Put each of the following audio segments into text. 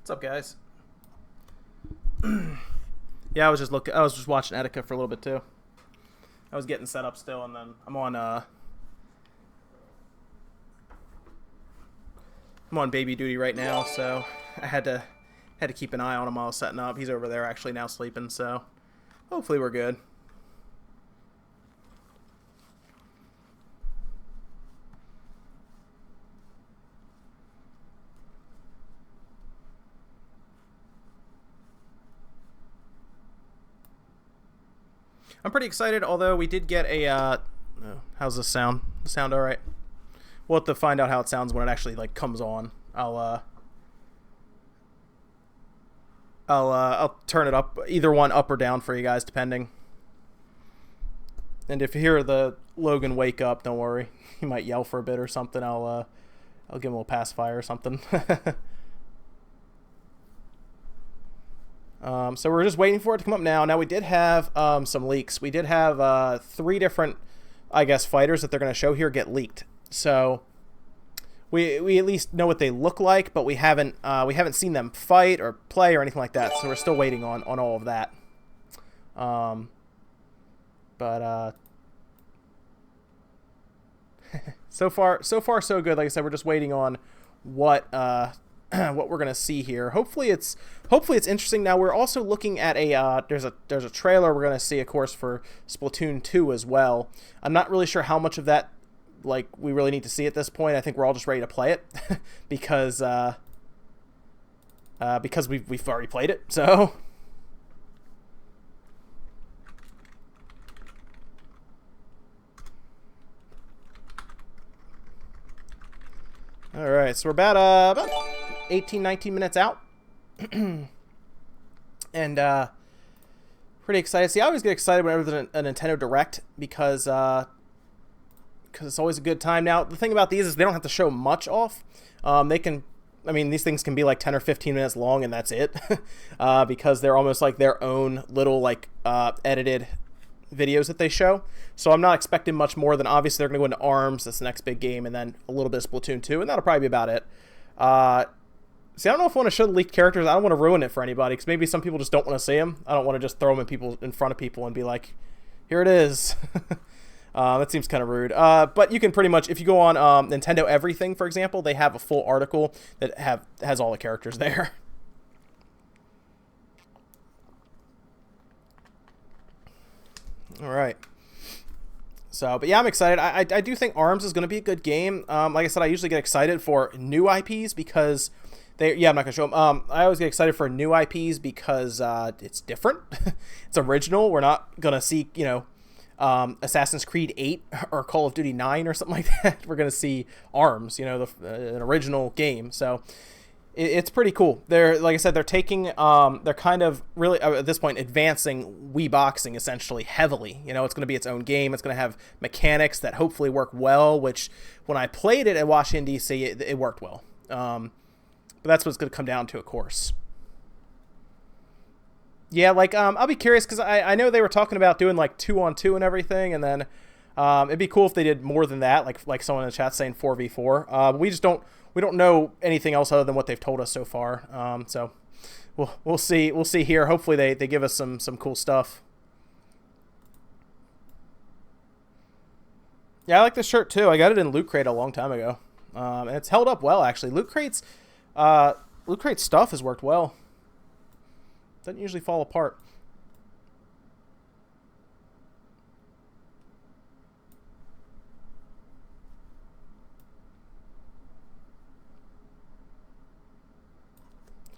What's up, guys? Yeah, I was just watching Etika for a little bit too. I was getting set up still, and then I'm on baby duty right now, so I had to keep an eye on him while I was setting up. He's over there actually now sleeping, so hopefully we're good. I'm pretty excited, although we did get a, how's this sound? Sound alright? We'll have to find out how it sounds when it actually, like, comes on. I'll turn it up, either one up or down for you guys, depending. And if you hear the Logan wake up, don't worry. He might yell for a bit or something. I'll give him a little pacifier or something. So we're just waiting for it to come up now. Now, we did have some leaks. We did have 3 different, I guess, fighters that they're going to show here get leaked. So we at least know what they look like, but we haven't seen them fight or play or anything like that. So we're still waiting on all of that. So far so good. Like I said, we're just waiting on what what we're gonna see here. Hopefully it's interesting. Now we're also looking at there's a trailer we're gonna see, of course, for Splatoon 2 as well. I'm not really sure how much of that we really need to see at this point. I think we're all just ready to play it because we've already played it. So all right, so we're about 18-19 minutes out. And pretty excited. See, I always get excited whenever there's a Nintendo Direct because it's always a good time. Now, the thing about these is they don't have to show much off. These things can be like 10 or 15 minutes long, and that's it. Because they're almost like their own little edited videos that they show. So I'm not expecting much more than, obviously, they're going to go into ARMS, that's the next big game, and then a little bit of Splatoon 2, and that'll probably be about it. See, I don't know if I want to show the leaked characters. I don't want to ruin it for anybody, because maybe some people just don't want to see them. I don't want to just throw them in front of people and be like, here it is. That seems kind of rude. But you can pretty much, if you go on Nintendo Everything, for example, they have a full article that has all the characters there. All right. So, but yeah, I'm excited. I do think ARMS is going to be a good game. Like I said, I usually get excited for new IPs because I'm not going to show them. I always get excited for new IPs because it's different. It's original. We're not going to see, Assassin's Creed 8 or Call of Duty 9 or something like that. We're going to see ARMS, an original game. So it's pretty cool. Like I said, they're taking, they're kind of really, at this point, advancing Wii Boxing essentially heavily. It's going to be its own game. It's going to have mechanics that hopefully work well, which when I played it at Washington, D.C., it worked well. But that's what it's going to come down to, of course. Yeah, I'll be curious because I know they were talking about doing 2-on-2 and everything, and then it'd be cool if they did more than that, like someone in the chat saying 4v4. We don't know anything else other than what they've told us so far. So we'll see. We'll see here. Hopefully they give us some cool stuff. Yeah, I like this shirt too. I got it in Loot Crate a long time ago, and it's held up well actually. Loot Crate's stuff has worked well. Doesn't usually fall apart.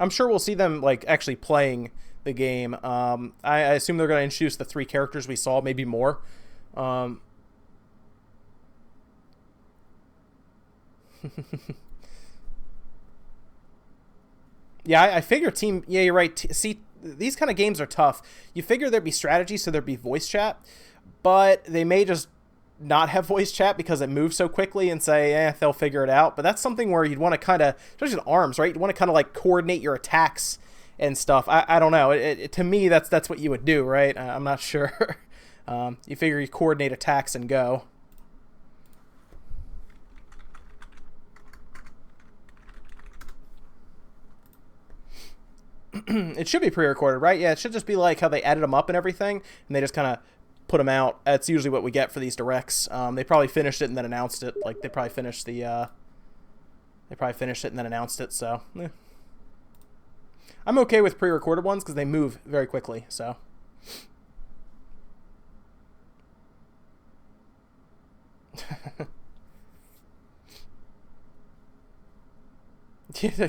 I'm sure we'll see them actually playing the game. I assume they're going to introduce the 3 characters we saw, maybe more. Yeah, I figure team. Yeah, you're right. See, these kind of games are tough. You figure there'd be strategy, so there'd be voice chat, but they may just not have voice chat because it moves so quickly and say, they'll figure it out. But that's something where you'd want to kind of, especially in ARMS, right? You'd want to kind of coordinate your attacks and stuff. I don't know. To me, that's what you would do, right? I'm not sure. You figure you coordinate attacks and go. It should be pre-recorded, right? Yeah, it should just be like how they edit them up and everything, and they just kind of put them out. That's usually what we get for these directs. They probably finished it and then announced it. Like they probably finished the. They probably finished it and then announced it. So, yeah. I'm okay with pre-recorded ones because they move very quickly. So.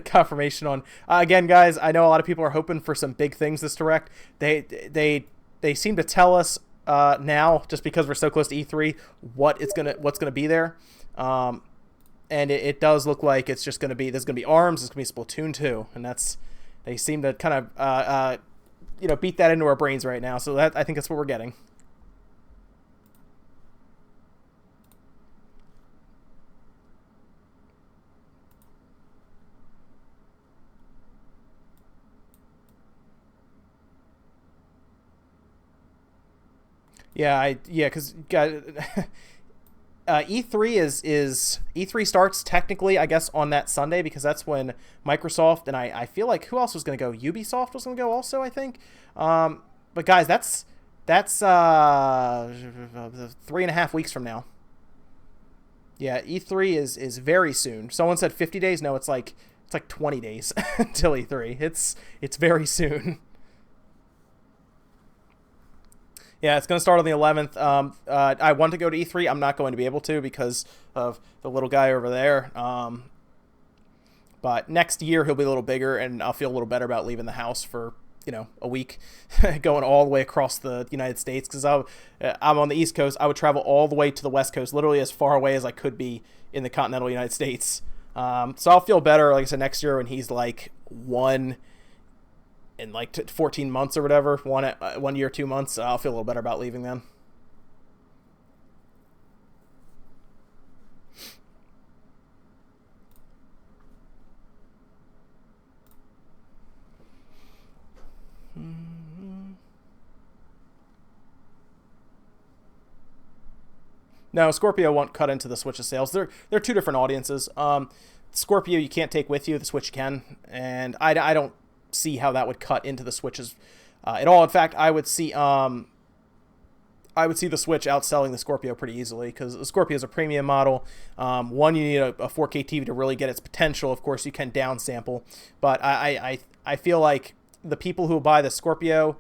Confirmation on again, guys. I know a lot of people are hoping for some big things this direct. They seem to tell us now, just because we're so close to E3, what's gonna be there, and it does look like it's just gonna be there's gonna be ARMS, there's gonna be Splatoon 2, and they seem to kind of beat that into our brains right now. So I think that's what we're getting. Yeah, because E3 is E3 starts technically, I guess, on that Sunday because that's when Microsoft and I feel like who else was going to go? Ubisoft was going to go also, I think. But guys, that's 3.5 weeks from now. Yeah, E3 is very soon. Someone said 50 days. No, it's like 20 days until E3. It's very soon. Yeah, it's going to start on the 11th. I want to go to E3. I'm not going to be able to because of the little guy over there. But next year he'll be a little bigger, and I'll feel a little better about leaving the house for a week, going all the way across the United States. Because I'm on the East Coast. I would travel all the way to the West Coast, literally as far away as I could be in the continental United States. So I'll feel better, like I said, next year when he's like 1 in like 14 months or whatever, 1 year, 2 months, I'll feel a little better about leaving then. No, Scorpio won't cut into the Switch's sales. They're two different audiences. Scorpio you can't take with you. The Switch can, and I don't see how that would cut into the Switches at all. In fact, I would see the Switch outselling the Scorpio pretty easily because the Scorpio is a premium model. One, you need a 4K TV to really get its potential. Of course, you can downsample, but I feel like the people who buy the Scorpio,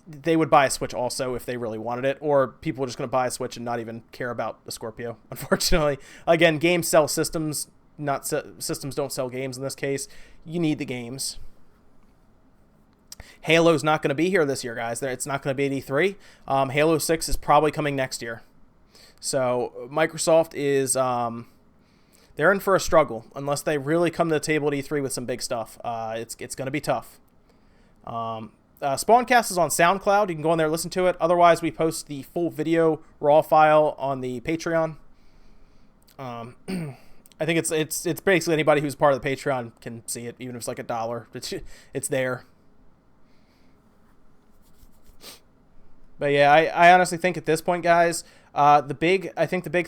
they would buy a Switch also if they really wanted it, or people are just going to buy a Switch and not even care about the Scorpio. Unfortunately, again, games sell systems. Systems don't sell games in this case. You need the games. Halo's not going to be here this year, guys. It's not going to be at E3. Halo 6 is probably coming next year. So Microsoft is they're in for a struggle unless they really come to the table at E3 with some big stuff. It's going to be tough. Spawncast is on SoundCloud. You can go in there and listen to it. Otherwise, we post the full video raw file on the Patreon. I think it's basically anybody who's part of the Patreon can see it, even if it's like $1. It's there. But yeah, I honestly think at this point, guys, the big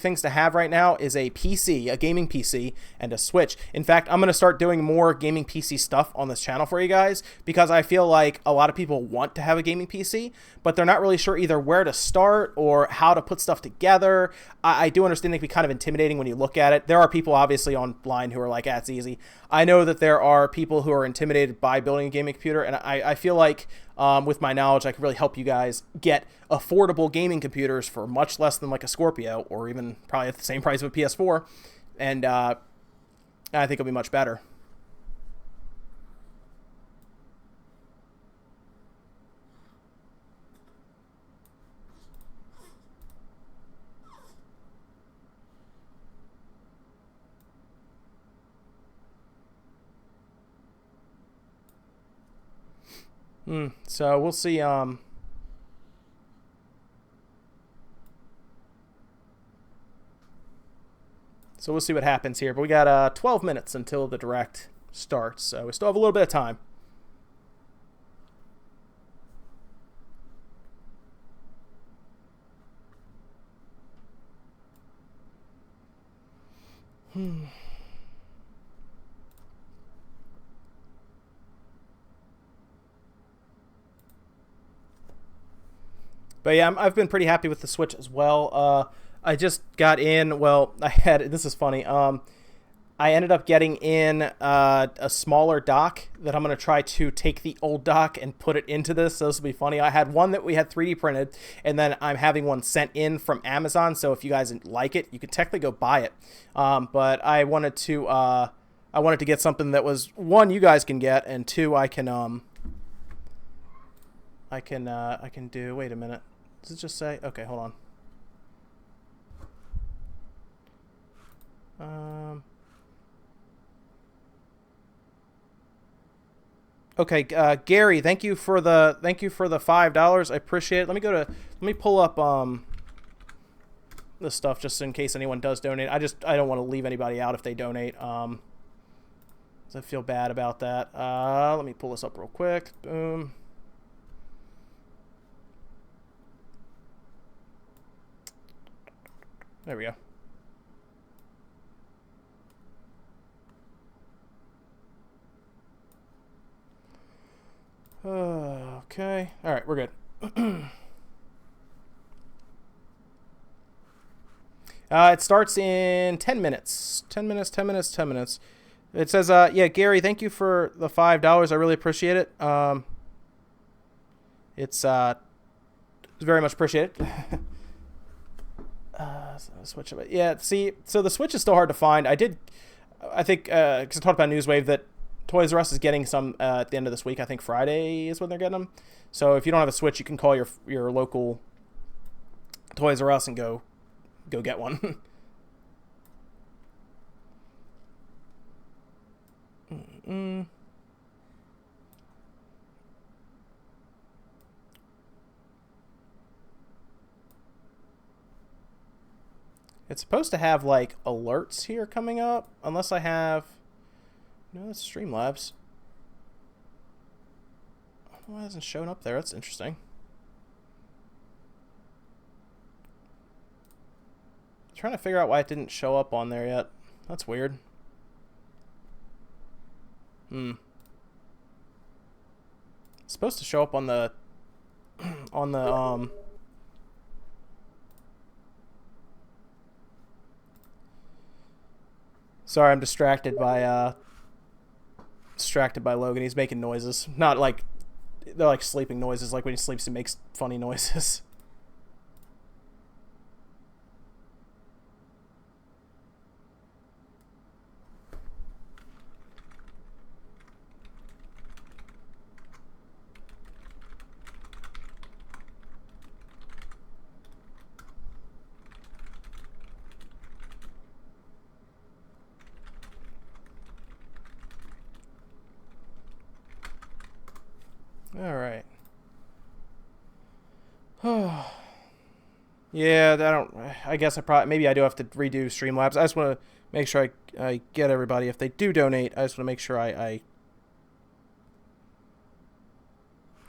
things to have right now is a PC, a gaming PC, and a Switch. In fact, I'm going to start doing more gaming PC stuff on this channel for you guys because I feel like a lot of people want to have a gaming PC, but they're not really sure either where to start or how to put stuff together. I do understand it can be kind of intimidating when you look at it. There are people obviously online who are like, it's easy. I know that there are people who are intimidated by building a gaming computer, and I feel like with my knowledge, I can really help you guys get affordable gaming computers for much less than like a Scorpio, or even probably at the same price of a PS4, and I think it'll be much better. So we'll see. So we'll see what happens here. But we got 12 minutes until the direct starts, so we still have a little bit of time. But yeah, I've been pretty happy with the Switch as well. I just got in. Well, this is funny. I ended up getting in a smaller dock that I'm going to try to take the old dock and put it into this. So this will be funny. I had one that we had 3D printed, and then I'm having one sent in from Amazon. So if you guys like it, you can technically go buy it. But I wanted to get something that was, one, you guys can get, and two, I can do. Wait a minute. Does it just say? Okay, hold on. Okay, Gary, thank you for the $5. I appreciate it. Let me pull up this stuff just in case anyone does donate. I don't want to leave anybody out if they donate. I feel bad about that. Let me pull this up real quick. Boom. There we go. Okay. All right, we're good. It starts in 10 minutes. 10 minutes, 10 minutes, 10 minutes. It says, yeah, Gary, thank you for the $5. I really appreciate it. It's very much appreciated. Switch of it. Yeah, see, so the Switch is still hard to find. I think, because I talked about Newswave, that Toys R Us is getting some at the end of this week. I think Friday is when they're getting them. So if you don't have a Switch, you can call your local Toys R Us and go get one. It's supposed to have like alerts here coming up, unless I have. No, that's Streamlabs. Why hasn't shown up there? That's interesting. I'm trying to figure out why it didn't show up on there yet. That's weird. It's supposed to show up on the Sorry, I'm distracted by Logan. He's making noises. Not like they're like sleeping noises. Like when he sleeps, he makes funny noises. All right. Yeah, I guess maybe I do have to redo Streamlabs. I just want to make sure I get everybody. If they do donate, I just want to make sure I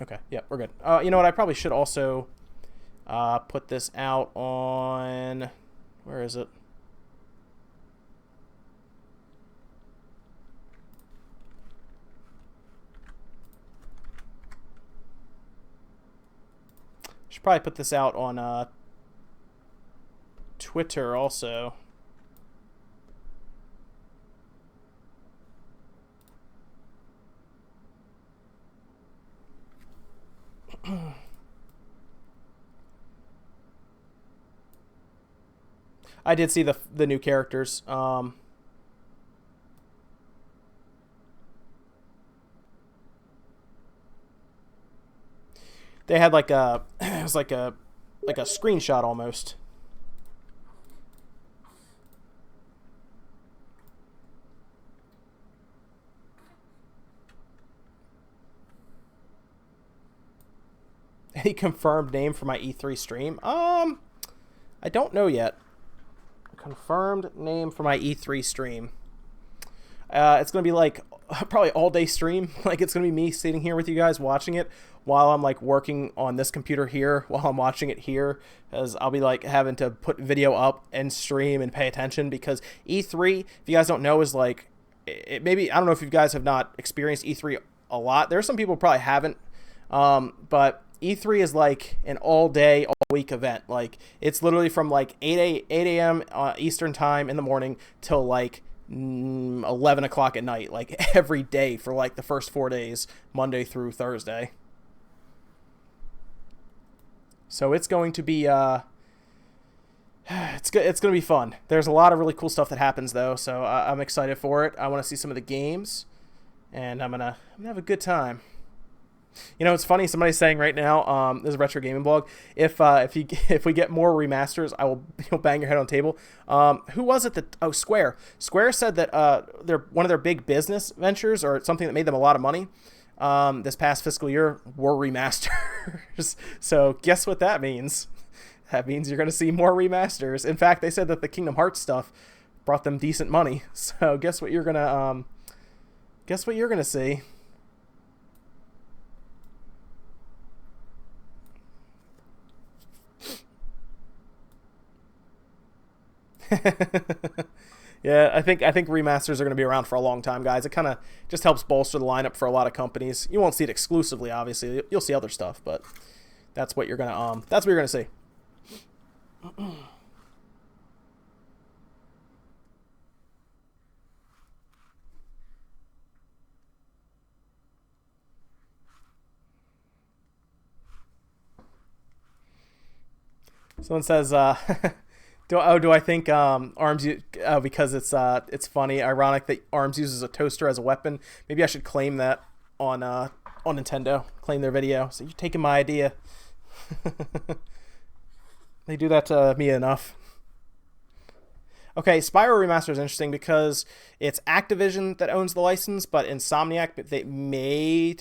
Okay, yeah, we're good. You know what? I probably should also put this out on, where is it? Should probably put this out on Twitter also. I did see the new characters. They had like a it was like a screenshot almost. Any confirmed name for my E3 stream? I don't know yet. Confirmed name for my E3 stream. It's gonna be like probably all day stream. Like it's gonna be me sitting here with you guys watching it while I'm like working on this computer here while I'm watching it here, as I'll be like having to put video up and stream and pay attention, because E3, if you guys don't know, is like maybe, I don't know if you guys have not experienced E3 a lot. There are some people who probably haven't, but E3 is like an all-day, all-week event. Like, it's literally from like 8 a.m. Eastern time in the morning till like 11 o'clock at night, like every day for like the first 4 days, Monday through Thursday. So it's going to be it's going to be fun. There's a lot of really cool stuff that happens though, so I'm excited for it. I want to see some of the games, and I'm gonna have a good time. You know, it's funny. Somebody's saying right now, there's a retro gaming blog. If we get more remasters, I will bang your head on the table. Who was it that? Oh, Square. Square said that one of their big business ventures, or something that made them a lot of money, this past fiscal year, were remasters. So guess what that means? That means you're going to see more remasters. In fact, they said that the Kingdom Hearts stuff brought them decent money. So guess what you're gonna see. Yeah, I think remasters are going to be around for a long time, guys. It kind of just helps bolster the lineup for a lot of companies. You won't see it exclusively, obviously. You'll see other stuff, but that's what you're gonna see. Someone says, do I think Arms because it's funny, ironic that Arms uses a toaster as a weapon. Maybe I should claim that on Nintendo, claim their video. So you're taking my idea. They do that to me enough. Okay, Spyro Remaster is interesting because it's Activision that owns the license, but Insomniac,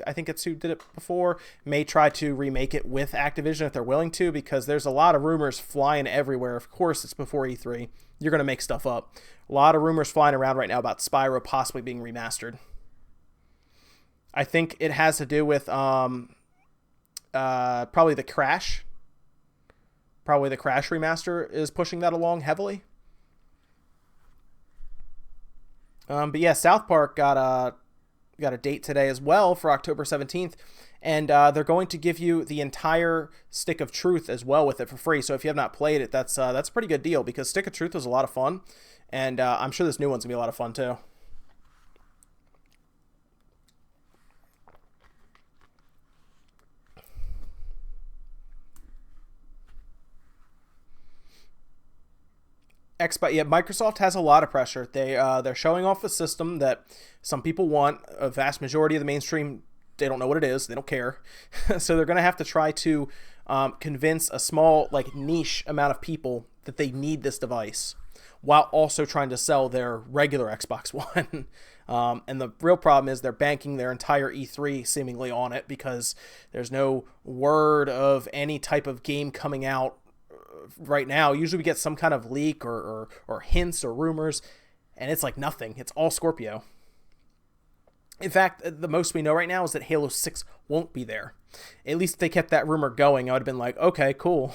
I think it's who did it before, may try to remake it with Activision if they're willing to, because there's a lot of rumors flying everywhere. Of course, it's before E3. You're going to make stuff up. A lot of rumors flying around right now about Spyro possibly being remastered. I think it has to do with probably the Crash. Probably the Crash remaster is pushing that along heavily. But yeah, South Park got a date today as well for October 17th, and they're going to give you the entire Stick of Truth as well with it for free. So if you have not played it, that's a pretty good deal, because Stick of Truth was a lot of fun, and I'm sure this new one's gonna be a lot of fun too. Microsoft has a lot of pressure. They're showing off a system that some people want. A vast majority of the mainstream, they don't know what it is. They don't care. So they're going to have to try to convince a small, like, niche amount of people that they need this device, while also trying to sell their regular Xbox One. And the real problem is they're banking their entire E3 seemingly on it, because there's no word of any type of game coming out right now. Usually we get some kind of leak or hints or rumors, and it's like nothing. It's all Scorpio. In fact, the most we know right now is that Halo 6 won't be there. At least if they kept that rumor going, I would have been like, okay, cool.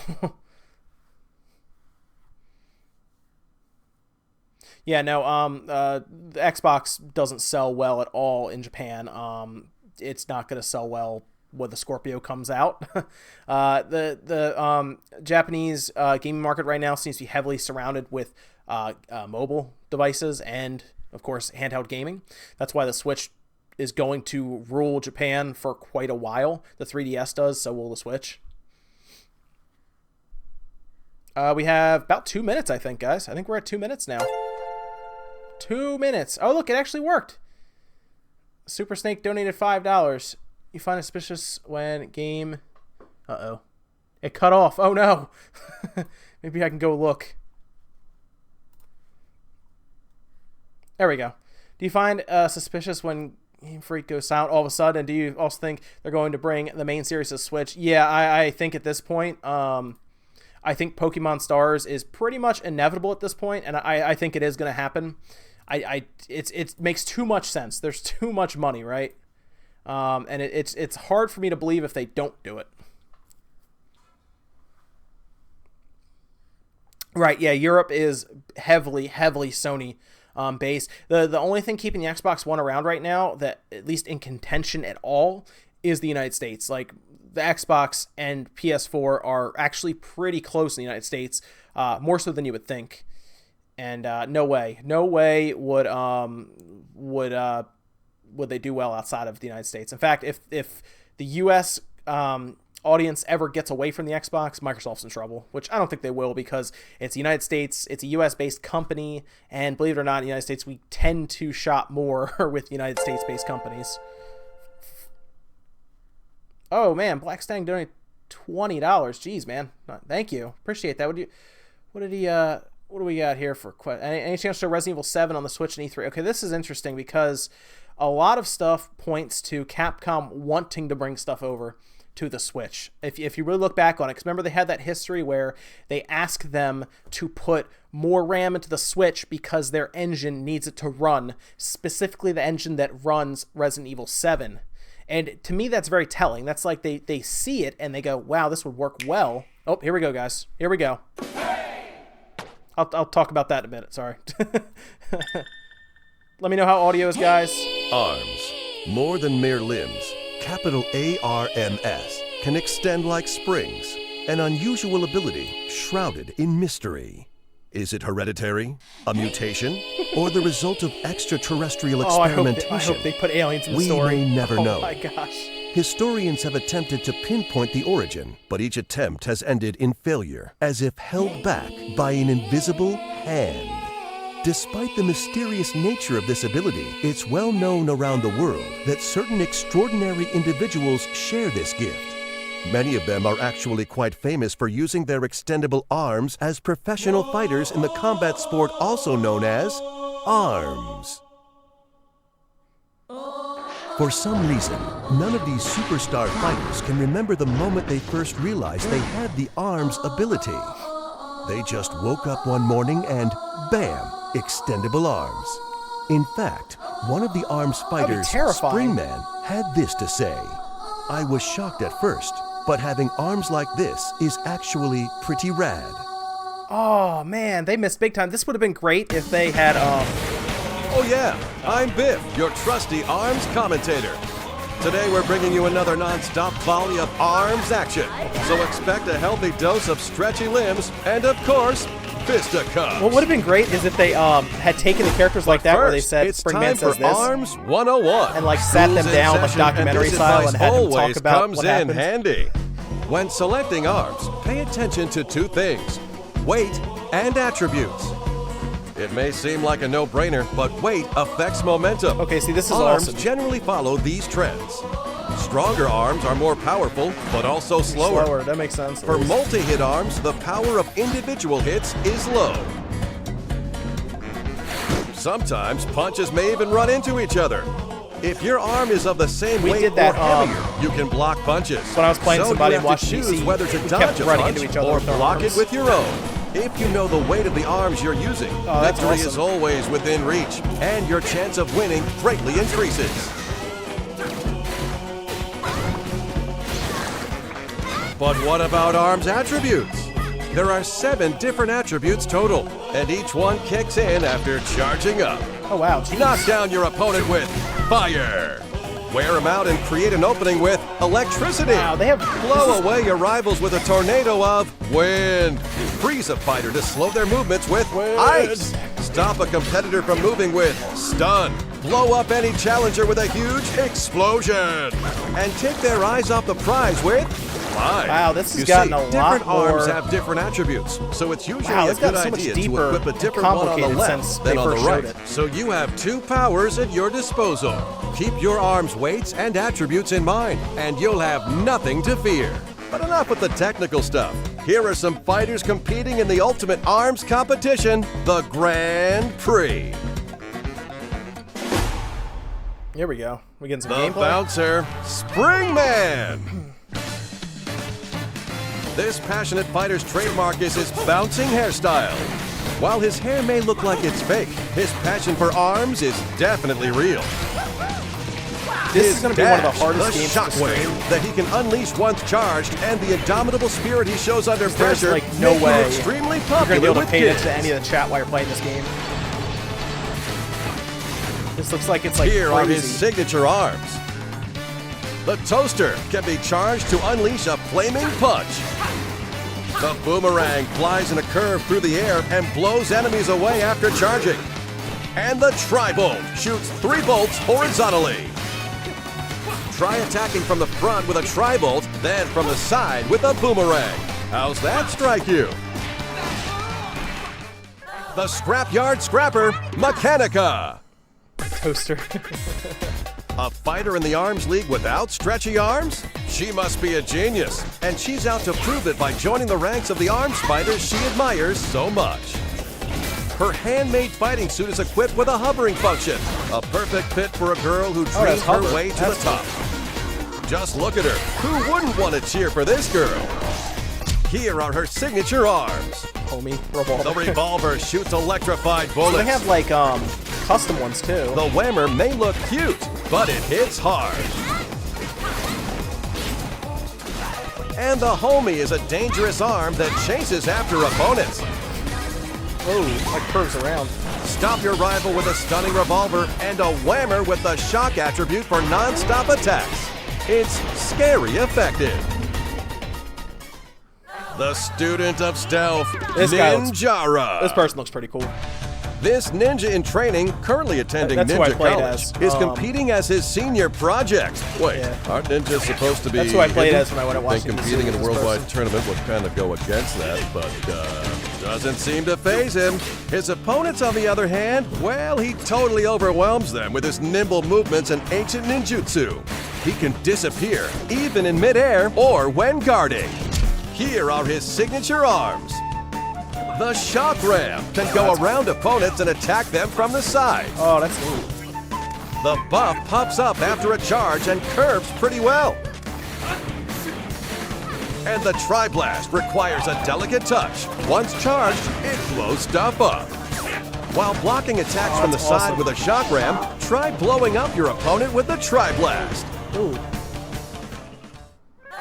Yeah, no, the Xbox doesn't sell well at all in Japan. It's not going to sell well when the Scorpio comes out. The Japanese gaming market right now seems to be heavily surrounded with mobile devices and, of course, handheld gaming. That's why the Switch is going to rule Japan for quite a while. The 3DS does, so will the Switch. We have about 2 minutes, I think, guys. I think we're at 2 minutes now. 2 minutes. Oh, look, it actually worked. Super Snake donated $5. You find it suspicious when game... Uh-oh. It cut off. Oh, no. Maybe I can go look. There we go. Do you find suspicious when Game Freak goes silent all of a sudden? Do you also think they're going to bring the main series to Switch? Yeah, I think at this point... I think Pokemon Stars is pretty much inevitable at this point, and I think it is going to happen. It makes too much sense. There's too much money, right? And it's hard for me to believe if they don't do it. Right, yeah, Europe is heavily Sony based. The only thing keeping the Xbox One around right now, that at least in contention at all, is the United States. Like, the Xbox and PS4 are actually pretty close in the United States, more so than you would think. And no way would they do well outside of the United States. In fact, if the U.S. Audience ever gets away from the Xbox, Microsoft's in trouble, which I don't think they will, because it's the United States, it's a US-based company, and believe it or not, in the United States, we tend to shop more with United States-based companies. Oh man, Black Stang donated $20. Jeez, man, thank you, appreciate that. What do we got here for any chance to show Resident Evil 7 on the Switch and E3? Okay, this is interesting because a lot of stuff points to Capcom wanting to bring stuff over to the Switch. If you really look back on it, because remember they had that history where they asked them to put more RAM into the Switch because their engine needs it to run, specifically the engine that runs Resident Evil 7. And to me, that's very telling. That's like they see it and they go, wow, this would work well. Oh, here we go, guys. Here we go. I'll talk about that in a minute. Sorry. Let me know how audio is, guys. Arms. More than mere limbs. Capital ARMS can extend like springs, an unusual ability shrouded in mystery. Is it hereditary, a mutation, or the result of extraterrestrial experimentation? I hope they put aliens in the story. We may never know. Oh my gosh. Historians have attempted to pinpoint the origin, but each attempt has ended in failure, as if held back by an invisible hand. Despite the mysterious nature of this ability, it's well known around the world that certain extraordinary individuals share this gift. Many of them are actually quite famous for using their extendable arms as professional fighters in the combat sport also known as ARMS. For some reason, none of these superstar fighters can remember the moment they first realized they had the ARMS ability. They just woke up one morning and bam! Extendable arms. In fact, one of the ARMS fighters, Springman, had this to say. I was shocked at first, but having arms like this is actually pretty rad. Oh man, they missed big time. This would have been great if they had Oh yeah, I'm Biff, your trusty ARMS commentator. Today we're bringing you another non-stop volley of ARMS action. So expect a healthy dose of stretchy limbs and of course, fisticuffs. What would have been great is if they had taken the characters like that, where they said Springman says this, ARMS 101, and like sat them down like documentary style and had them talk about what happened. Comes in handy. When selecting arms, pay attention to two things: weight and attributes. It may seem like a no-brainer, but weight affects momentum. Okay, see, this is arms awesome. Generally follow these trends. Stronger arms are more powerful, but also slower. That makes sense. For multi-hit arms, the power of individual hits is low. Sometimes punches may even run into each other. If your arm is of the same weight or heavier, you can block punches. When I was playing somebody and watching watching choose whether to dodge a punch or block it with your own. If you know the weight of the arms you're using, victory is always within reach, and your chance of winning greatly increases. But what about arms attributes? There are 7 different attributes total, and each one kicks in after charging up. Oh wow, geez. Knock down your opponent with fire. Wear them out and create an opening with electricity. Wow, they have blow away your rivals with a tornado of wind. Freeze a fighter to slow their movements with ice. Stop a competitor from moving with stun. Blow up any challenger with a huge explosion. And take their eyes off the prize with fly. Wow, this has gotten a lot more. Different arms have different attributes, so it's usually a good idea to equip a different one on the left than on the right. So you have 2 powers at your disposal. Keep your arms' weights and attributes in mind, and you'll have nothing to fear. But enough with the technical stuff. Here are some fighters competing in the ultimate arms competition, the Grand Prix. Here we go. We getting some the gameplay? Bouncer, Springman. This passionate fighter's trademark is his bouncing hairstyle. While his hair may look like it's fake, his passion for arms is definitely real. This is going to be one of the hardest games to stream. That he can unleash once charged, and the indomitable spirit he shows under pressure like no way extremely you're going to be able to pay kids. attention to any of the chat while you're playing this game. This looks like it's like Here crazy. are his signature arms. The toaster can be charged to unleash a flaming punch. The boomerang flies in a curve through the air and blows enemies away after charging. And the tri-bolt shoots 3 bolts horizontally. Try attacking from the front with a tri-bolt, then from the side with a boomerang. How's that strike you? The Scrapyard Scrapper Mechanica. Toaster. A fighter in the Arms League without stretchy arms? She must be a genius, and she's out to prove it by joining the ranks of the arms fighters she admires so much. Her handmade fighting suit is equipped with a hovering function, a perfect fit for a girl who dreams her way to the top. Just look at her. Who wouldn't want to cheer for this girl? Here are her signature arms. Homie, revolver. The revolver shoots electrified bullets. So they have like custom ones too. The whammer may look cute, but it hits hard. And the homie is a dangerous arm that chases after opponents. Oh, like curves around. Stop your rival with a stunning revolver and a whammer with the shock attribute for non-stop attacks. It's scary effective. The student of stealth, Ninjara. This person looks pretty cool. This ninja in training, currently attending Ninja College, is competing as his senior project. Wait, aren't ninjas supposed to be? That's who I played as when I went to watch. Competing in a worldwide tournament would kind of go against that, but doesn't seem to faze him. His opponents, on the other hand, well, he totally overwhelms them with his nimble movements and ancient ninjutsu. He can disappear, even in midair or when guarding. Here are his signature arms. The shock ram can go around opponents and attack them from the side. Oh, that's neat. The buff pops up after a charge and curves pretty well. And the Tri-Blast requires a delicate touch. Once charged, it blows stuff up. While blocking attacks from the side with a shock ram, try blowing up your opponent with the Tri-Blast. Ooh.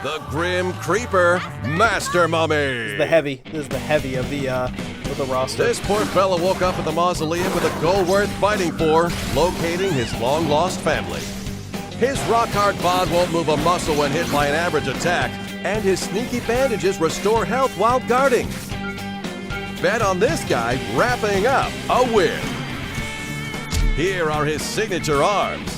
The Grim Creeper Master Mummy. This is the heavy of the roster. This poor fella woke up at the mausoleum with a goal worth fighting for, locating his long-lost family. His rock-hard bod won't move a muscle when hit by an average attack, and his sneaky bandages restore health while guarding. Bet on this guy wrapping up a win. Here are his signature arms.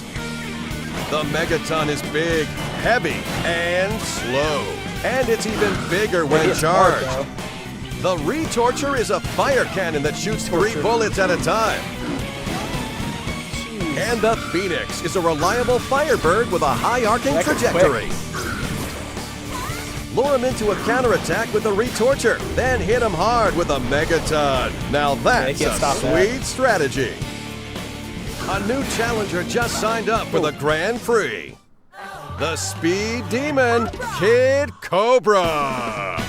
The Megaton is big, heavy, and slow. And it's even bigger when charged. The Retorture is a fire cannon that shoots 3 bullets at a time. And the Phoenix is a reliable firebird with a high arcing trajectory. Lure him into a counterattack with the Retorture, then hit him hard with a Megaton. Now that's a sweet strategy. A new challenger just signed up for the Grand Prix. The Speed Demon, Kid Cobra.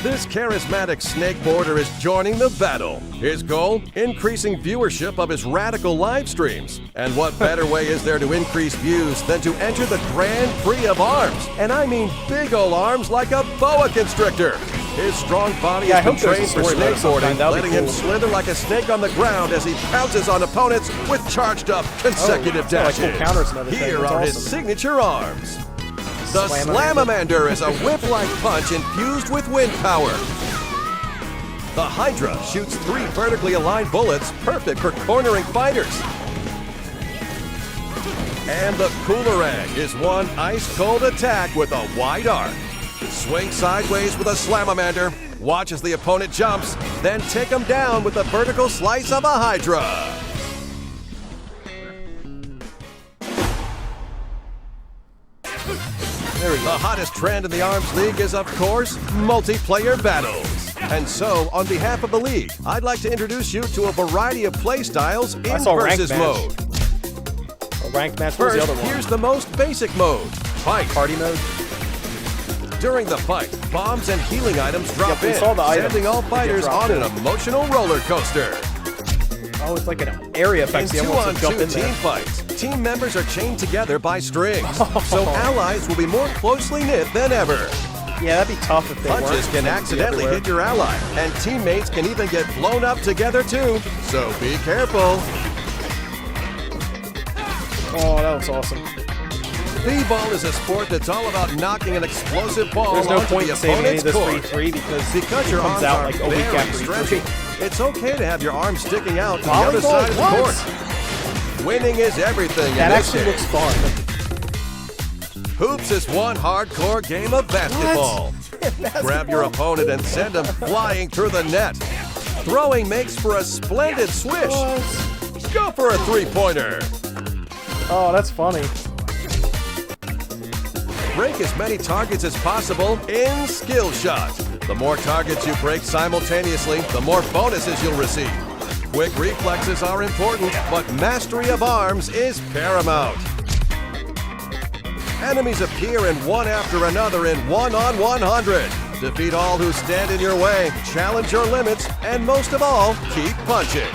This charismatic snakeboarder is joining the battle. His goal? Increasing viewership of his radical live streams. And what better way is there to increase views than to enter the Grand Prix of arms? And I mean big ol' arms like a boa constrictor. His strong body has been trained for snakeboarding, letting him slither like a snake on the ground as he pounces on opponents with charged up consecutive dashes. Here are his signature arms. The Slamamander is a whip-like punch infused with wind power. The Hydra shoots 3 vertically aligned bullets, perfect for cornering fighters. And the Coolerang is one ice-cold attack with a wide arc. Swing sideways with a Slamamander, watch as the opponent jumps, then take him down with the vertical slice of a Hydra. The hottest trend in the Arms League is, of course, multiplayer battles. And so, on behalf of the league, I'd like to introduce you to a variety of play styles in versus mode. A ranked match. First, here's the most basic mode, fight. Party mode. During the fight, bombs and healing items drop in, sending all fighters on an emotional roller coaster. Oh, it's like an area effect. In 2-on-2 team fights, team members are chained together by strings, so allies will be more closely knit than ever. Yeah, that'd be tough if they Punches can accidentally hit your ally, and teammates can even get blown up together too, so be careful. Oh, that was awesome. B-ball is a sport that's all about knocking an explosive ball There's no onto point the in saving any of opponent's this for court. E3 because Because your it comes arms out are like a week very after stretchy, E3. it's okay to have your arms sticking out to the other Volleyball? side of the What? court. Winning is everything That in this actually game. looks fun. Hoops is one hardcore game of basketball. Grab your opponent and send him flying through the net. Throwing makes for a splendid swish. Go for a three-pointer. Oh, that's funny. Break as many targets as possible in skill shot. The more targets you break simultaneously, the more bonuses you'll receive. Quick reflexes are important, but mastery of arms is paramount. Enemies appear in one after another in 1-on-100. Defeat all who stand in your way, challenge your limits, and most of all, keep punching.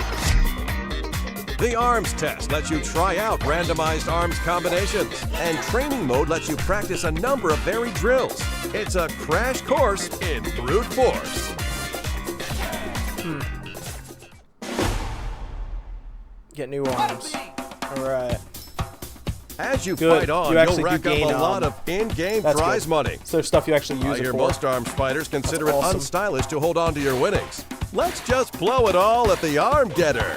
The arms test lets you try out randomized arms combinations, and training mode lets you practice a number of varied drills. It's a crash course in brute force. Get new arms. Alright. As you Good. fight on, You actually you'll rack do up gain, a lot of in-game that's prize good. money. So stuff you actually use I it hear for. most arms fighters consider That's it awesome. unstylish to hold on to your winnings. Let's just blow it all at the arm getter.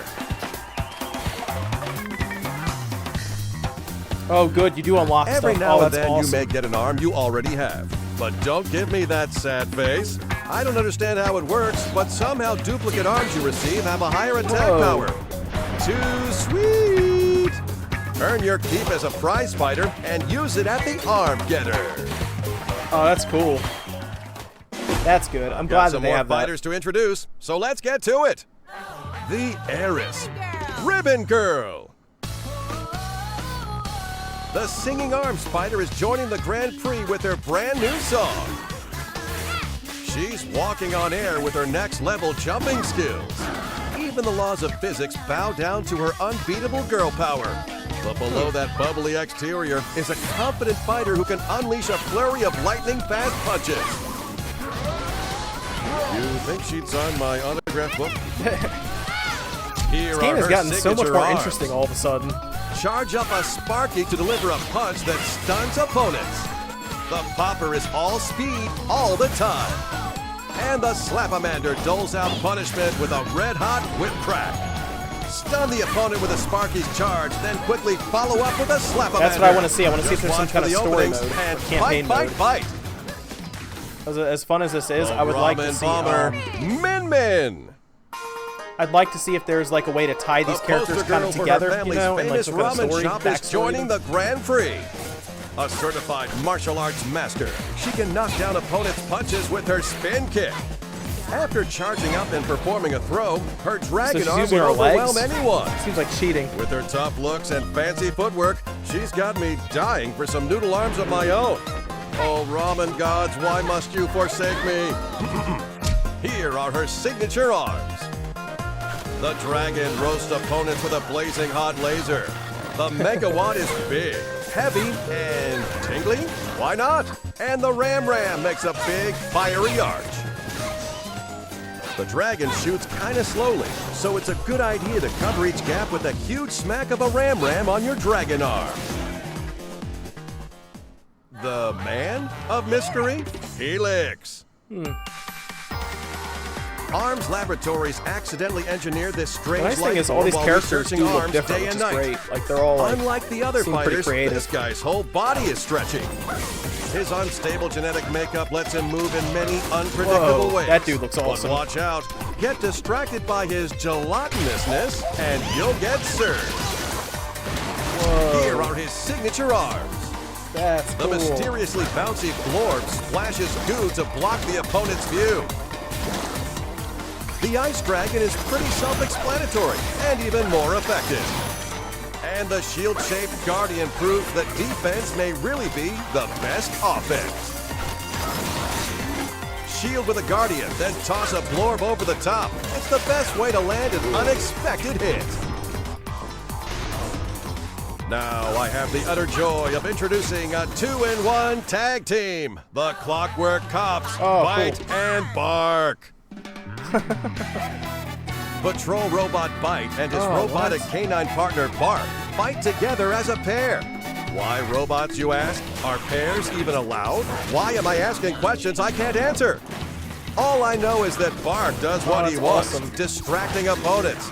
Oh, good. You do unlock Every stuff. now Oh, and that's then awesome. you may get an arm you already have. But don't give me that sad face. I don't understand how it works, but somehow duplicate arms you receive have a higher attack Whoa. power. Too sweet! Earn your keep as a prize fighter and use it at the arm getter. Oh, that's cool. That's good. I'm Got glad that some they more have fighters to introduce, so let's get to it. The Heiress, Ribbon Girl. The singing arms fighter is joining the Grand Prix with her brand new song. She's walking on air with her next level jumping skills. Even the laws of physics bow down to her unbeatable girl power. But below that bubbly exterior is a confident fighter who can unleash a flurry of lightning-fast punches. You think she'd sign my autograph book? Here This game has gotten so much signature more arms. interesting all of a sudden. Charge up a Sparky to deliver a punch that stuns opponents. The Popper is all speed all the time. And the Slapamander doles out punishment with a red-hot whip crack. Stun the opponent with a Sparky's charge, then quickly follow up with a Slapamander. That's what I want to see. I want to see if there's some Just kind of watch for story the mode, openings and campaign mode. fight. As fun as this is, The I would like to Ramen see. Bomber, Min Min. I'd like to see if there's like a way to tie these The characters poster kind girl of for her together, you family's know, and like famous some kind of ramen story, shop is backstory. joining the Grand Prix. A certified martial arts master, she can knock down opponents' punches with her spin kick. After charging up and performing a throw, her dragon she's arm using will her overwhelm legs? anyone. Seems like cheating. With her tough looks and fancy footwork, she's got me dying for some noodle arms of my own. Oh, ramen gods, why must you forsake me? Here are her signature arms. The dragon roasts opponents with a blazing hot laser. The megawatt is big, heavy, and tingly? Why not? And the Ram makes a big, fiery arch. The dragon shoots kinda slowly, so it's a good idea to cover each gap with a huge smack of a Ram on your dragon arm. The man of mystery, Helix. Arms Laboratories accidentally engineered this The strange nice thing life is all these form while characters researching do look arms different, day which and is night. great. Like they're all like, Unlike the other seem pretty fighters, creative. this guy's whole body is stretching. His unstable genetic makeup lets him move in many unpredictable Whoa, ways. that dude looks awesome. But watch out. Get distracted by his gelatinousness, and you'll get served. whoa, Here are his signature arms. that's The cool. mysteriously bouncy Florb splashes goo to block the opponent's view. The Ice Dragon is pretty self-explanatory and even more effective. And the shield-shaped Guardian proves that defense may really be the best offense. Shield with a Guardian, then toss a Blorb over the top. It's the best way to land an unexpected hit. Now I have the utter joy of introducing a 2-in-1 tag team. The Clockwork Cops, Oh, Bite cool. and Bark. Patrol Robot Bite and his Oh, robotic what? canine partner Bark fight together as a pair. Why robots, you ask? Are pairs even allowed? Why am I asking questions I can't answer? All I know is that Bark does what he wants, awesome. distracting opponents.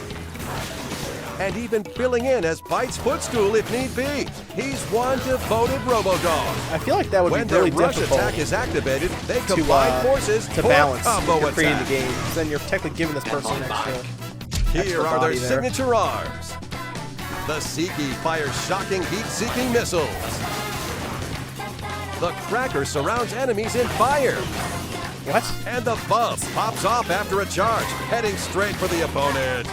And even filling in as Bite's footstool if need be. He's one devoted Robo-Dog. I feel like that would When be really their rush difficult attack is activated, they combine forces to for balance combo if you're creating the attack. game. 'Cause then you're technically giving this person an extra Here are their body there. signature arms. The Seekie fires shocking heat-seeking missiles. The Cracker surrounds enemies in fire. What? And the Bump pops off after a charge, heading straight for the opponent.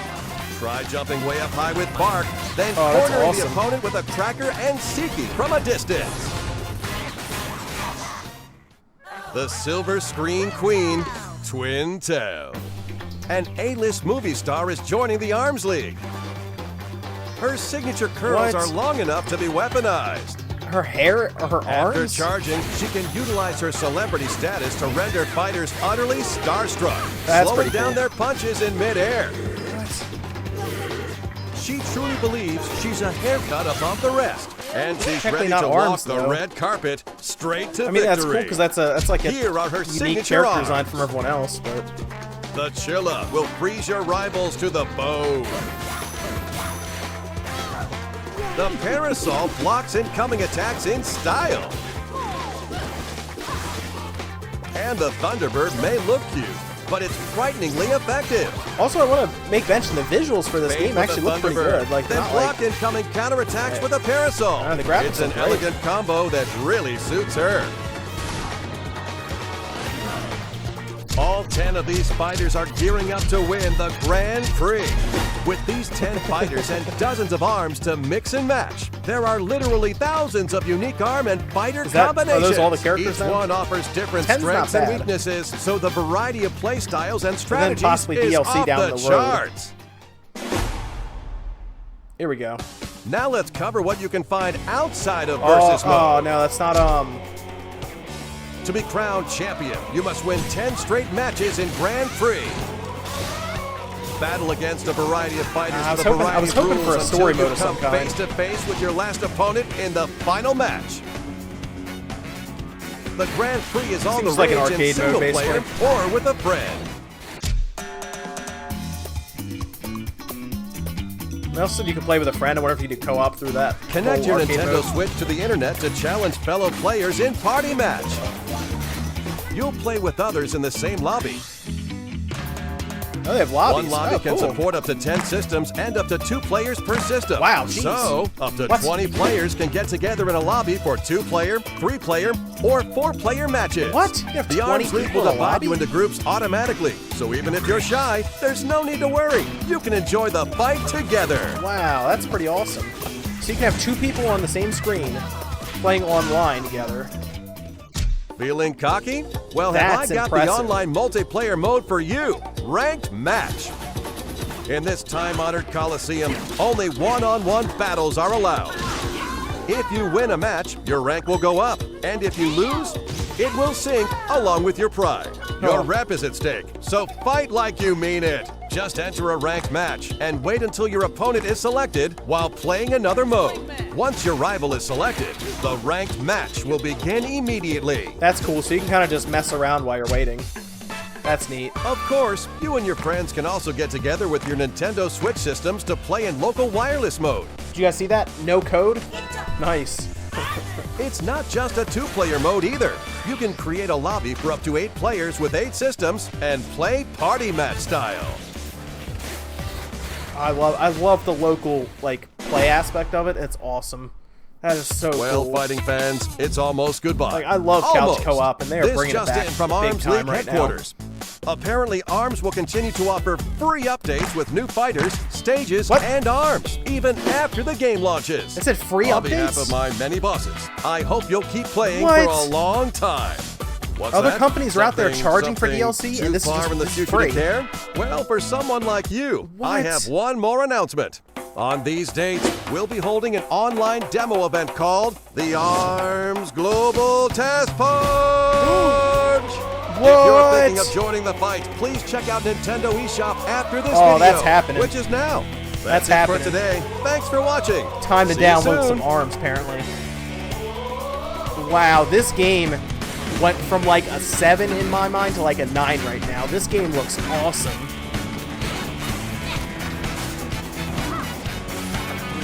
Try jumping way up high with Bark, then that's cornering the awesome. opponent with a Cracker and Seekie from a distance. The Silver Screen Queen, Twin Tail. An A-list movie star is joining the Arms League. Her signature curls What? are long enough to be weaponized. Her hair or her After arms? charging, she can utilize her celebrity status to render fighters utterly starstruck, That's slowing pretty down cool. their punches in midair. What? She truly believes she's a haircut above the rest, and she's Technically ready not to walk arms, the though. red carpet straight to I mean, that's victory. cool because that's like a Here are her unique signature character arms. design from everyone else. But The Chilla will freeze your rivals to the bone. The Parasol blocks incoming attacks in style. And the Thunderbird may look cute, but it's frighteningly effective. also, I want to make mention the visuals for this Bait game with actually the look pretty Thunderbird, good. Like, then not block like incoming counterattacks with a Parasol. the graphics It's an look great. elegant combo that really suits her. All 10 of these fighters are gearing up to win the Grand Prix. With these 10 fighters and dozens of arms to mix and match, there are literally thousands of unique arm and fighter Are combinations. those all the characters Each then? one offers different 10's not strengths and bad. weaknesses, so the variety of play styles and strategies possibly is DLC off down the the road. charts. Here we go. Now let's cover what you can find outside of versus mode. Oh no, that's not To be crowned champion, you must win 10 straight matches in Grand Prix. Battle against a variety of fighters I was with a hoping- variety I was of hoping rules for a until story you mode of come some kind. face to face with your last opponent in the final match. The Grand Prix is all the Seems like an rage in arcade mode, single player basically. or with a friend. Nelson, said you can play with a friend. I wonder if you could co-op through that. Connect whole your arcade Nintendo mode. Switch to the internet to challenge fellow players in Party Match. You'll play with others in the same lobby. Oh, they have lobbies. One lobby Oh, can cool. support up to 10 systems and up to 2 players per system. Wow, jeez. So, up to What? 20 players can get together in a lobby for 2-player, 3-player, or 4-player matches. What? You have The 20 Arms League people will in a divide lobby? you into groups automatically. So even if you're shy, there's no need to worry. You can enjoy the fight together. Wow, that's pretty awesome. So you can have 2 people on the same screen playing online together. Feeling cocky? Well, That's have I got impressive. the online multiplayer mode for you? Ranked Match. In this time-honored Coliseum, only one-on-one battles are allowed. If you win a match, your rank will go up, and if you lose, it will sink along with your pride. Your Oh. rep is at stake, so fight like you mean it. Just enter a ranked match and wait until your opponent is selected while playing another mode. Once your rival is selected, the ranked match will begin immediately. That's cool. So you can kind of just mess around while you're waiting. That's neat. Of course, you and your friends can also get together with your Nintendo Switch systems to play in local wireless mode. Did you guys see that? No code? Nice. It's not just a 2-player mode either. You can create a lobby for up to 8 players with 8 systems and play party match style. I love the local play aspect of it. It's awesome. That is so Well, cool. fighting fans, it's almost goodbye. Like, I love couch Almost. co-op, and they are This bringing it just back in from big Arms time League right now. headquarters. Apparently, ARMS will continue to offer free updates with new fighters, stages, What? and arms, even after the game launches. It said free On updates? behalf of my many bosses, I hope you'll keep playing What? for a long time. What's Other that? companies are out there Something- charging for something DLC, too and this is far just in the this is future free. to care? Well, for someone like you, I What? have one more announcement. On these dates, we'll be holding an online demo event called the ARMS Global Test Punch! If you're thinking of joining the fight, please check out Nintendo eShop after this video. Oh, that's happening. Which is now. That's it happening. for today. Thanks for watching. Time to See you download soon. some ARMS, apparently. Wow, this game went from like a 7 in my mind to like a 9 right now. This game looks awesome.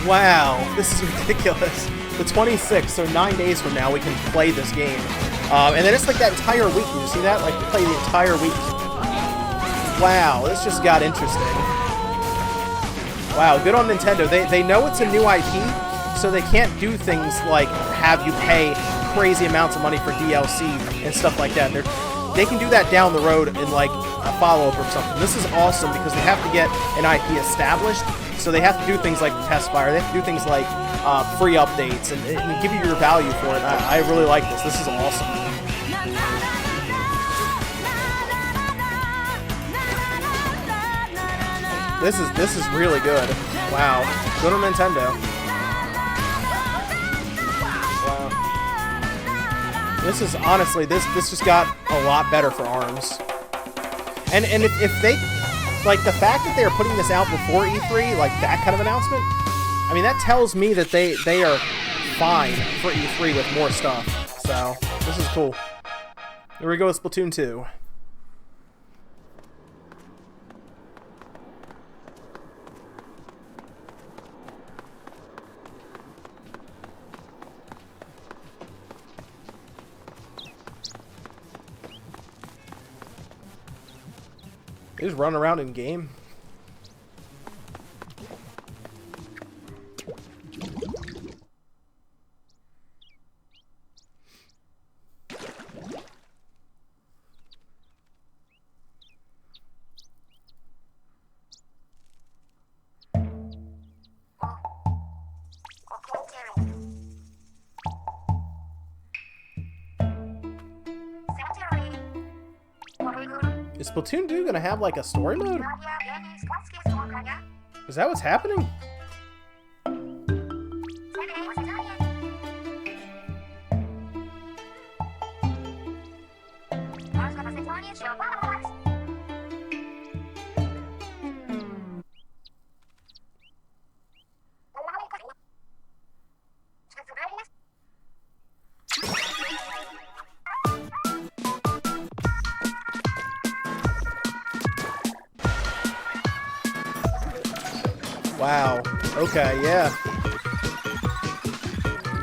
Wow, this is ridiculous. The 26th, so 9 days from now, we can play this game. And then it's like that entire week. Did you see that? Like, play the entire week. Wow, this just got interesting. Wow, good on Nintendo. They know it's a new IP, so they can't do things like have you pay crazy amounts of money for DLC and stuff like that. They can do that down the road in like a follow-up or something. This is awesome because they have to get an IP established, so they have to do things like test fire. They have to do things like free updates and give you your value for it. I really like this. This is awesome. This is really good. Wow. Good on Nintendo. Wow. This is honestly this just got a lot better for ARMS. And if they like the fact that they are putting this out before E3, like that kind of announcement, I mean that tells me that they are fine for E3 with more stuff. So this is cool. Here we go with Splatoon 2. They just run around in game. Is Splatoon 2 gonna have like a story mode? Is that what's happening? Wow. Okay, yeah.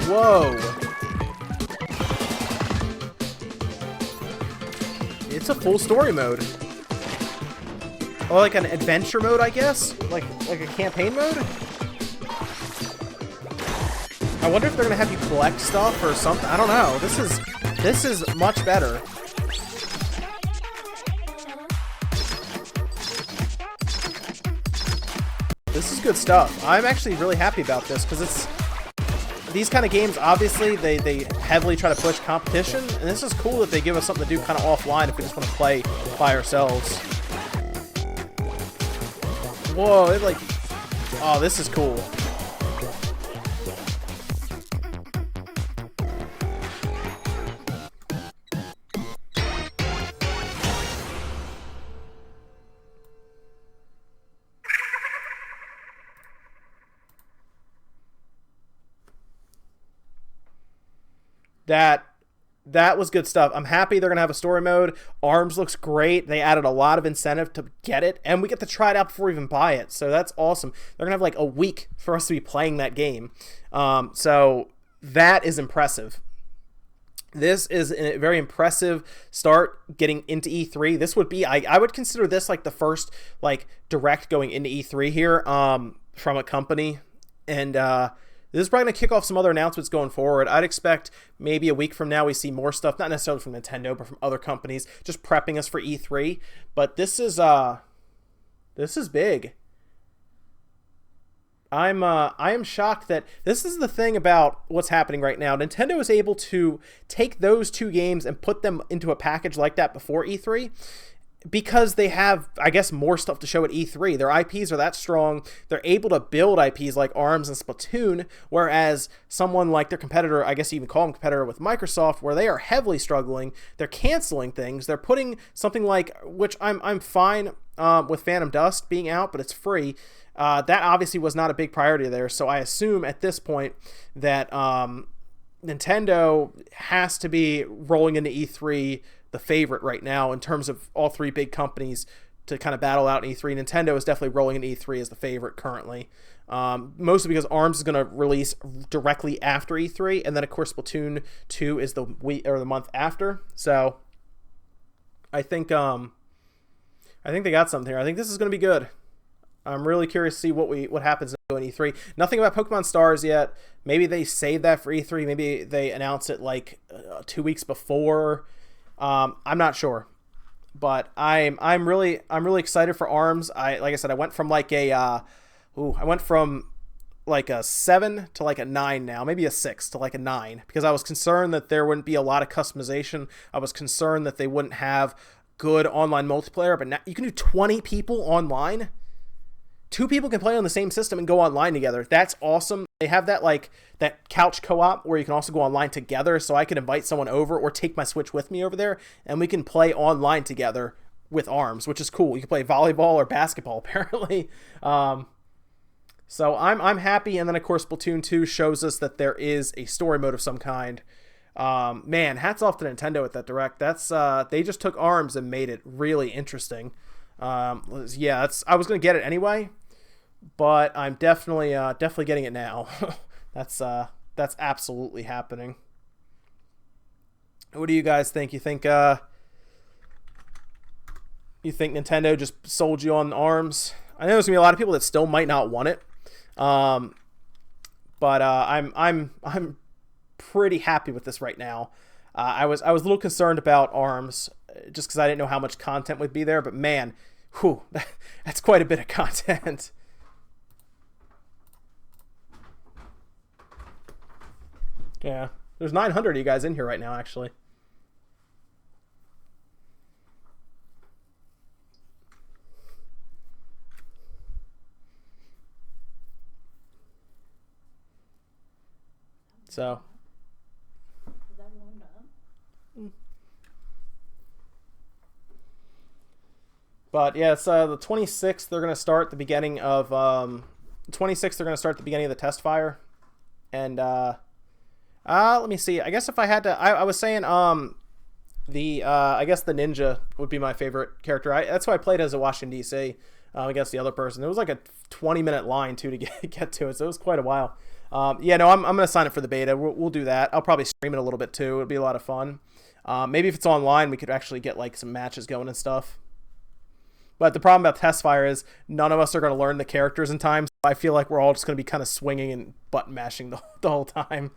Whoa. It's a full story mode. Or like an adventure mode, I guess? Like a campaign mode? I wonder if they're gonna have you collect stuff or something. I don't know. This is much better. This is good stuff. I'm actually really happy about this because it's these kind of games. Obviously, they heavily try to push competition, and this is cool that they give us something to do kind of offline if we just want to play by ourselves. Whoa! It like, oh, this is cool. That was good stuff. I'm happy they're going to have a story mode. ARMS looks great. They added a lot of incentive to get it, and we get to try it out before we even buy it. So that's awesome. They're going to have like a week for us to be playing that game. So that is impressive. This is a very impressive start getting into E3. This would be, I would consider this like the first like direct going into E3 here from a company. And this is probably going to kick off some other announcements going forward. I'd expect maybe a week from now we see more stuff, not necessarily from Nintendo, but from other companies, just prepping us for E3. But this is big. I am shocked that this is the thing about what's happening right now. Nintendo is able to take those two games and put them into a package like that before E3. Because they have, I guess, more stuff to show at E3. Their IPs are that strong. They're able to build IPs like ARMS and Splatoon, whereas someone like their competitor, I guess you even call them competitor with Microsoft, where they are heavily struggling. They're canceling things. They're putting something like, which I'm fine with Phantom Dust being out, but it's free. That obviously was not a big priority there, so I assume at this point that Nintendo has to be rolling into E3 the favorite right now in terms of all three big companies to kind of battle out in E3. Nintendo is definitely rolling into E3 as the favorite currently. Mostly because ARMS is going to release directly after E3, and then of course Splatoon 2 is the week or the month after. So I think they got something here. I think this is going to be good. I'm really curious to see what happens in E3. Nothing about Pokemon Stars yet. Maybe they save that for E3. Maybe they announce it like 2 weeks before. I'm not sure, but I'm really excited for ARMS. Like I said, I went from like a 7 to like a 9 now, maybe a 6 to like a 9, because I was concerned that there wouldn't be a lot of customization. I was concerned that they wouldn't have good online multiplayer, but now you can do 20 people online. 2 people can play on the same system and go online together. That's awesome. They have that couch co-op where you can also go online together, so I can invite someone over or take my Switch with me over there, and we can play online together with ARMS, which is cool. You can play volleyball or basketball, apparently. So I'm happy, and then of course Splatoon 2 shows us that there is a story mode of some kind. Man, hats off to Nintendo with that Direct. That's they just took ARMS and made it really interesting. I was gonna get it anyway, but I'm definitely getting it now. That's absolutely happening. What do you guys think? You think Nintendo just sold you on ARMS? I know there's gonna be a lot of people that still might not want it, but I'm pretty happy with this right now. I was a little concerned about ARMS just because I didn't know how much content would be there, but man, that's quite a bit of content. Yeah, there's 900 of you guys in here right now, actually. So. But yeah, it's the 26th. They're going to start the beginning of the 26th. They're going to start the beginning of the test fire, and let me see. I guess if I had to, I was saying I guess the ninja would be my favorite character. That's why I played as a Washington D.C. Against the other person. It was like a 20-minute line too to get to it, so it was quite a while. I'm gonna sign up for the beta. We'll do that. I'll probably stream it a little bit too. It'll be a lot of fun. Maybe if it's online, we could actually get like some matches going and stuff. But the problem about test fire is none of us are going to learn the characters in time. So I feel like we're all just going to be kind of swinging and button mashing the whole time.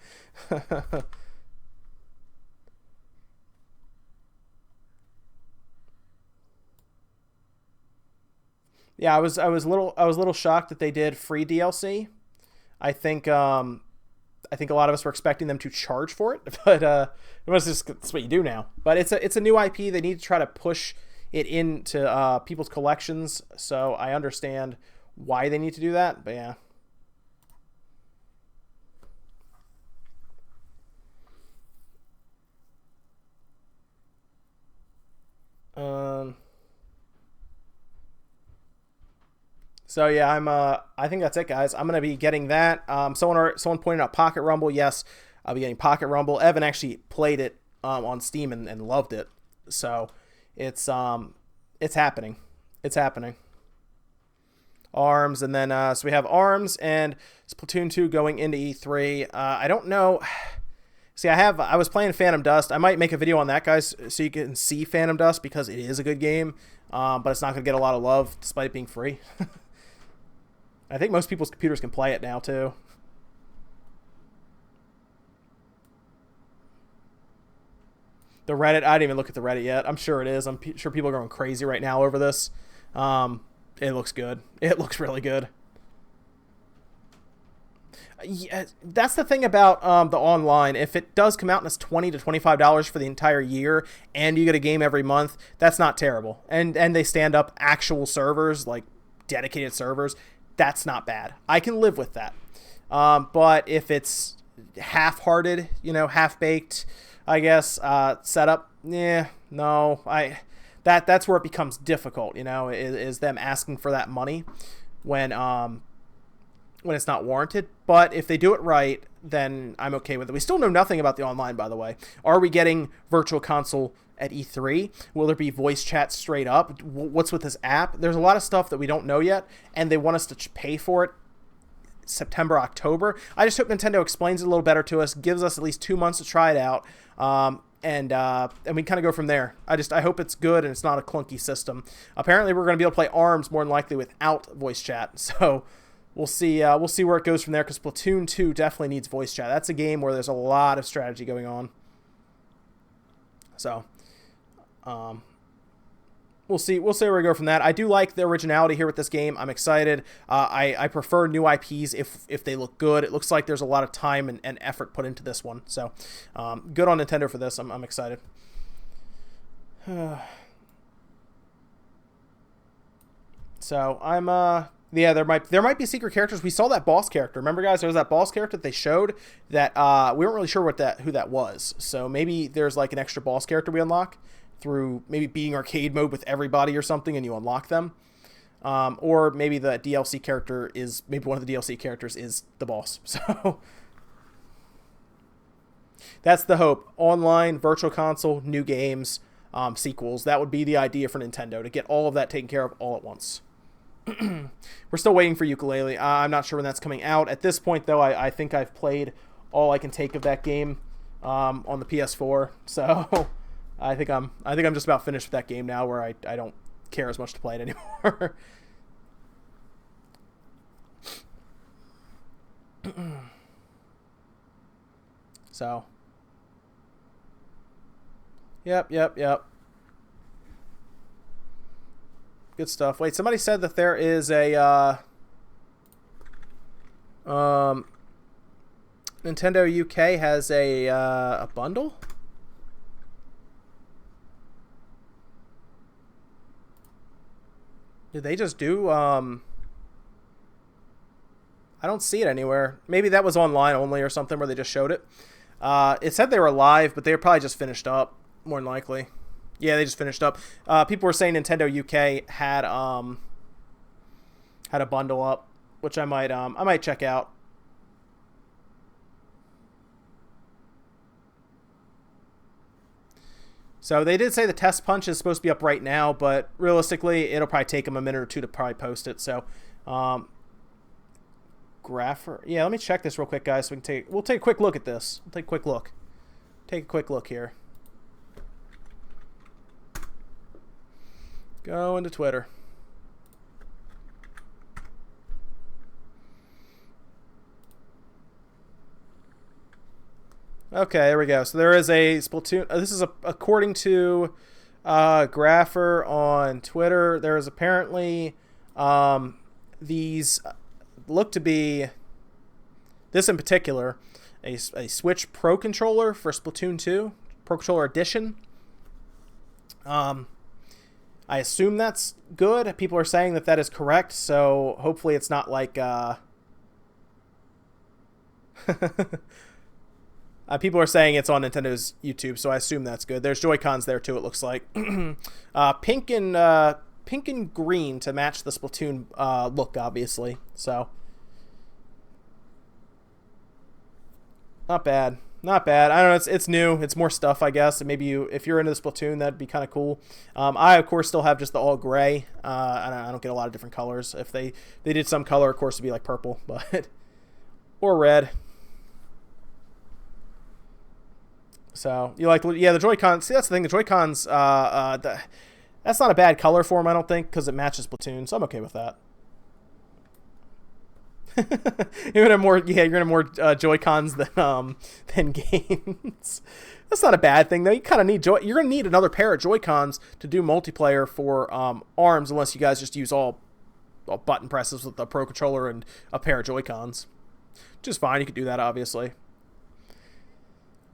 Yeah, I was a little shocked that they did free DLC. I think a lot of us were expecting them to charge for it, but that's what you do now. But it's a new IP. They need to try to push it into people's collections, so I understand why they need to do that, but yeah. So yeah, I think that's it, guys. I'm gonna be getting that. Someone pointed out Pocket Rumble. Yes, I'll be getting Pocket Rumble. Evan actually played it on Steam and loved it. So it's happening. It's happening. ARMS, and then so we have ARMS and Splatoon 2 going into E3. I don't know. See, I was playing Phantom Dust. I might make a video on that, guys, so you can see Phantom Dust, because it is a good game, but it's not going to get a lot of love despite it being free. I think most people's computers can play it now, too. The Reddit, I didn't even look at the Reddit yet. I'm sure it is. I'm sure people are going crazy right now over this. It looks good. It looks really good. Yeah, that's the thing about the online. If it does come out and it's $20 to $25 for the entire year, and you get a game every month, that's not terrible. And they stand up actual servers, like dedicated servers. That's not bad. I can live with that. But if it's half-hearted, half-baked, I guess, setup, no. That's where it becomes difficult, is them asking for that money when it's not warranted. But if they do it right, then I'm okay with it. We still know nothing about the online, by the way. Are we getting Virtual Console at E3? Will there be voice chat straight up? What's with this app? There's a lot of stuff that we don't know yet, and they want us to pay for it September, October. I just hope Nintendo explains it a little better to us, gives us at least 2 months to try it out, and we kind of go from there. I hope it's good and it's not a clunky system. Apparently, we're going to be able to play ARMS more than likely without voice chat, so we'll see where it goes from there, because Splatoon 2 definitely needs voice chat. That's a game where there's a lot of strategy going on. So, we'll see where we go from that. I do like the originality here with this game. I'm excited. I prefer new IPs if they look good. It looks like there's a lot of time and effort put into this one. So, good on Nintendo for this. I'm excited. So, yeah, there might be secret characters. We saw that boss character. Remember, guys, there was that boss character that they showed that we weren't really sure who that was. So maybe there's like an extra boss character we unlock through maybe beating arcade mode with everybody or something, and you unlock them. Or maybe the DLC character maybe one of the DLC characters is the boss. So that's the hope. Online, Virtual Console, new games, sequels. That would be the idea for Nintendo, to get all of that taken care of all at once. We're still waiting for Yooka-Laylee. I'm not sure when that's coming out. At this point, though, I think I've played all I can take of that game on the PS4. So I think I'm just about finished with that game now, where I don't care as much to play it anymore. So, yep. Good stuff. Wait, somebody said that there is a Nintendo UK has a bundle. Did they just do I don't see it anywhere. Maybe that was online only or something, where they just showed it. It said they were live, but they were probably just finished up, more than likely. Yeah, they just finished up. People were saying Nintendo UK had a bundle up, which I might check out. So they did say the test punch is supposed to be up right now, but realistically, it'll probably take them a minute or two to probably post it. So, Grapher. Yeah, let me check this real quick, guys. So we'll take a quick look at this. We'll take a quick look. Take a quick look here. Go into Twitter. Okay, there we go. So there is a Splatoon. This is according to Grapher on Twitter. There is apparently these look to be, this in particular, a Switch Pro Controller for Splatoon 2, Pro Controller Edition. I assume that's good. People are saying that is correct, so hopefully it's not like people are saying it's on Nintendo's YouTube, so I assume that's good. There's Joy-Cons there too, it looks like. Pink and green to match the Splatoon look, obviously. So not bad. Not bad. I don't know. It's new. It's more stuff, I guess. And maybe if you're into the Splatoon, that'd be kind of cool. I of course still have just the all gray. I don't get a lot of different colors. If they did some color, of course, it'd be like purple, but or red. So you like, yeah, the Joy-Cons. See, that's the thing. The Joy-Cons. That's not a bad color for them, I don't think, because it matches Splatoon. So I'm okay with that. You're gonna have more Joy-Cons than games. That's not a bad thing though. You kind of need you're gonna need another pair of Joy-Cons to do multiplayer for ARMS, unless you guys just use all button presses with the Pro Controller and a pair of Joy-Cons. Which is fine. You could do that, obviously.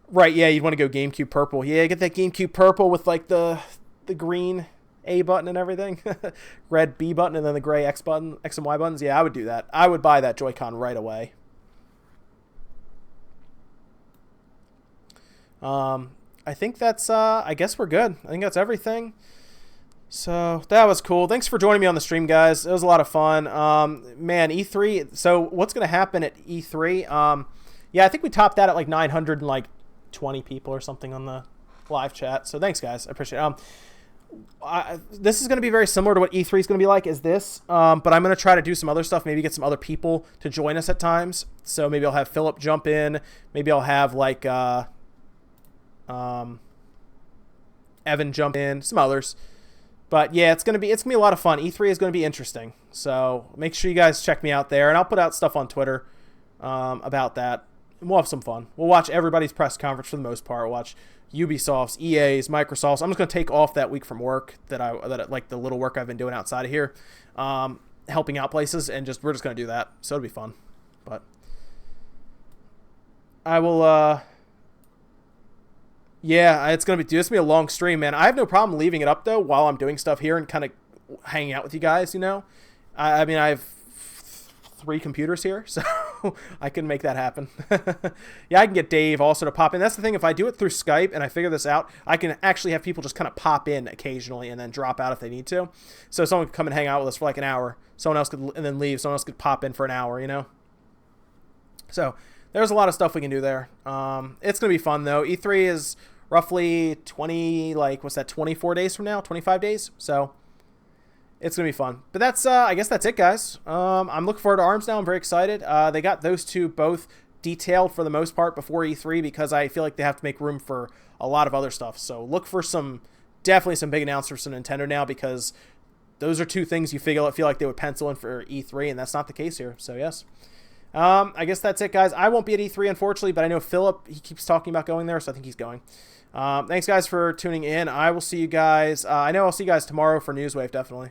Right? Yeah, you'd want to go GameCube purple. Yeah, get that GameCube purple with like the green A button and everything. Red B button and then the gray X and Y buttons. Yeah, I would do that. I would buy that Joy-Con right away. I think that's I guess we're good. I think that's everything. So that was cool. Thanks for joining me on the stream, guys. It was a lot of fun. Man, E3. So what's going to happen at E3? Yeah, I think we topped that at like 920 people or something on the live chat. So thanks, guys. I appreciate it. This is going to be very similar to what E3 is going to be like, is this. But I'm going to try to do some other stuff, maybe get some other people to join us at times. So maybe I'll have Philip jump in. Maybe I'll have like Evan jump in, some others. But yeah, it's gonna be a lot of fun. E3 is gonna be interesting, so make sure you guys check me out there, and I'll put out stuff on Twitter about that. And we'll have some fun. We'll watch everybody's press conference for the most part. We'll watch Ubisoft's, EA's, Microsoft's. I'm just gonna take off that week from work that like the little work I've been doing outside of here, helping out places, and we're just gonna do that. So it'll be fun. But I will. Yeah, it's gonna be a long stream, man. I have no problem leaving it up though while I'm doing stuff here and kind of hanging out with you guys. You know, I mean, I have 3 computers here, so I can make that happen. Yeah, I can get Dave also to pop in. That's the thing. If I do it through Skype and I figure this out, I can actually have people just kind of pop in occasionally and then drop out if they need to. So someone could come and hang out with us for like an hour. Someone else could, and then leave. Someone else could pop in for an hour. You know. So there's a lot of stuff we can do there. It's gonna be fun though. E3 is roughly 24 days from now, 25 days. So it's going to be fun. But that's, I guess that's it, guys. I'm looking forward to ARMS now. I'm very excited. They got those two both detailed for the most part before E3 because I feel like they have to make room for a lot of other stuff. So look for definitely some big announcements from Nintendo now because those are two things you feel like they would pencil in for E3, and that's not the case here. So yes. I guess that's it, guys. I won't be at E3, unfortunately, but I know Philip, he keeps talking about going there, so I think he's going. Thanks, guys, for tuning in. I will see you guys. I know I'll see you guys tomorrow for Newswave, definitely.